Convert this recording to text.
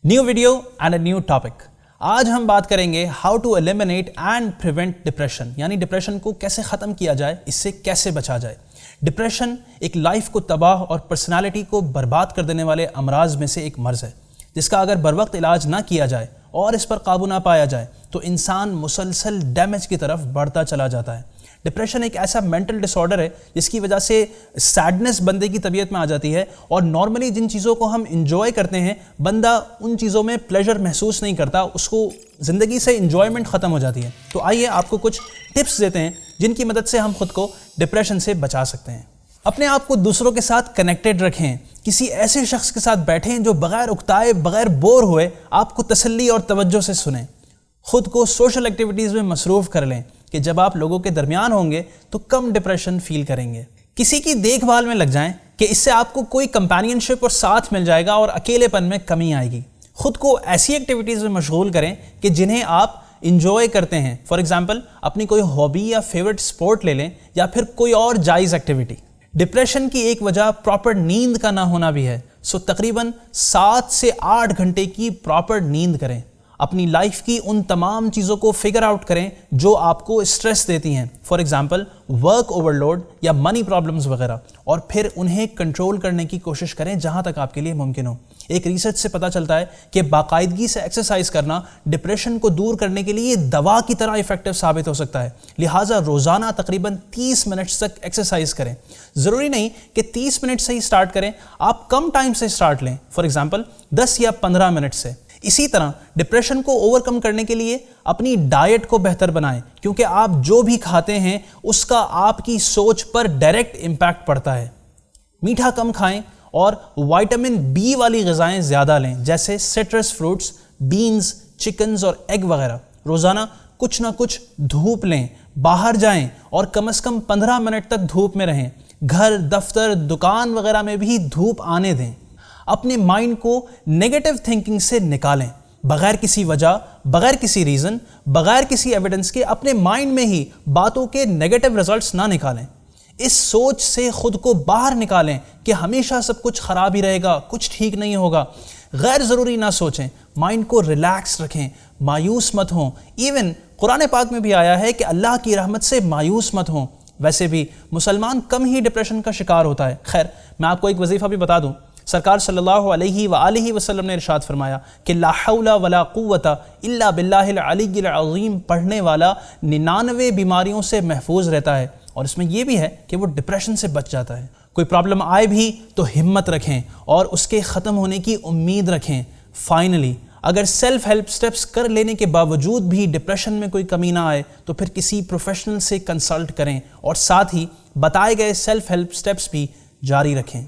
New video and a new topic. आज हम बात करेंगे how to eliminate and prevent depression, यानी डिप्रेशन को कैसे ख़त्म किया जाए, इससे कैसे बचा जाए। डिप्रेशन एक लाइफ को तबाह और पर्सनालिटी को बर्बाद कर देने वाले अमराज में से एक मर्ज़ है, जिसका अगर बर वक्त इलाज ना किया जाए और इस पर काबू ना पाया जाए तो इंसान मुसलसल डैमेज की तरफ बढ़ता चला जाता है। डिप्रेशन एक ऐसा मेंटल डिसऑर्डर है जिसकी वजह से सैडनेस बंदे की तबीयत में आ जाती है और नॉर्मली जिन चीज़ों को हम इंजॉय करते हैं बंदा उन चीज़ों में प्लेजर महसूस नहीं करता, उसको ज़िंदगी से इंजॉयमेंट ख़त्म हो जाती है। तो आइए आपको कुछ टिप्स देते हैं जिनकी मदद से हम खुद को डिप्रेशन से बचा सकते हैं। अपने आप को दूसरों के साथ कनेक्टेड रखें। किसी ऐसे शख्स के साथ बैठें जो बग़ैर उकताए, बग़ैर बोर हुए आपको तसल्ली और तवज्जो से सुने। खुद को सोशल एक्टिविटीज़ में मसरूफ़ कर लें कि जब आप लोगों के दरमियान होंगे तो कम डिप्रेशन फील करेंगे। किसी की देखभाल में लग जाएं कि इससे आपको कोई कंपेनियनशिप और साथ मिल जाएगा और अकेलेपन में कमी आएगी। खुद को ऐसी एक्टिविटीज़ में मशगूल करें कि जिन्हें आप इंजॉय करते हैं। फॉर एग्जांपल अपनी कोई हॉबी या फेवरेट स्पोर्ट ले लें या फिर कोई और जायज़ एक्टिविटी। डिप्रेशन की एक वजह प्रॉपर नींद का ना होना भी है, सो तकरीबन 7 से 8 घंटे की प्रॉपर नींद करें। अपनी लाइफ की उन तमाम चीज़ों को फिगर आउट करें जो आपको स्ट्रेस देती हैं, फॉर एग्जांपल वर्क ओवरलोड या मनी प्रॉब्लम्स वगैरह, और फिर उन्हें कंट्रोल करने की कोशिश करें जहां तक आपके लिए मुमकिन हो। एक रिसर्च से पता चलता है कि बाकायदगी से एक्सरसाइज करना डिप्रेशन को दूर करने के लिए दवा की तरह इफेक्टिव साबित हो सकता है। लिहाजा रोज़ाना तकरीबन 30 मिनट तक एक्सरसाइज करें। ज़रूरी नहीं कि 30 मिनट से ही स्टार्ट करें, आप कम टाइम से स्टार्ट लें, फॉर एग्जांपल 10 या 15 मिनट से। इसी तरह डिप्रेशन को ओवरकम करने के लिए अपनी डाइट को बेहतर बनाएं, क्योंकि आप जो भी खाते हैं उसका आपकी सोच पर डायरेक्ट इम्पैक्ट पड़ता है। मीठा कम खाएं और विटामिन बी वाली ग़िज़ाएं ज़्यादा लें, जैसे सिट्रस फ्रूट्स, बीन्स, चिकन्स और एग वगैरह। रोज़ाना कुछ ना कुछ धूप लें, बाहर जाएं और कम से कम 15 मिनट तक धूप में रहें। घर, दफ्तर, दुकान वगैरह में भी धूप आने दें। अपने माइंड को नेगेटिव थिंकिंग से निकालें। बगैर किसी वजह, बगैर किसी रीज़न, बगैर किसी एविडेंस के अपने माइंड में ही बातों के नेगेटिव रिजल्ट्स ना निकालें। इस सोच से खुद को बाहर निकालें कि हमेशा सब कुछ ख़राब ही रहेगा, कुछ ठीक नहीं होगा। गैर ज़रूरी ना सोचें, माइंड को रिलैक्स रखें, मायूस मत हों। इवन कुरान पाक में भी आया है कि अल्लाह की रहमत से मायूस मत हों। वैसे भी मुसलमान कम ही डिप्रेशन का शिकार होता है। खैर, मैं आपको एक वजीफ़ा भी बता दूँ। सरकार सल्लल्लाहु अलैहि वआलिहि वसल्लम ने इरशाद फरमाया कि ला हौला वला कुव्वता इल्ला बिल्लाहिल अलीय्यिल अज़ीम पढ़ने वाला 99 बीमारियों से महफूज रहता है, और इसमें यह भी है कि वो डिप्रेशन से बच जाता है। कोई प्रॉब्लम आए भी तो हिम्मत रखें और उसके ख़त्म होने की उम्मीद रखें। फाइनली, अगर सेल्फ हेल्प स्टेप्स कर लेने के बावजूद भी डिप्रेशन में कोई कमी ना आए तो फिर किसी प्रोफेशनल से कंसल्ट करें और साथ ही बताए गए सेल्फ हेल्प स्टेप्स भी जारी रखें।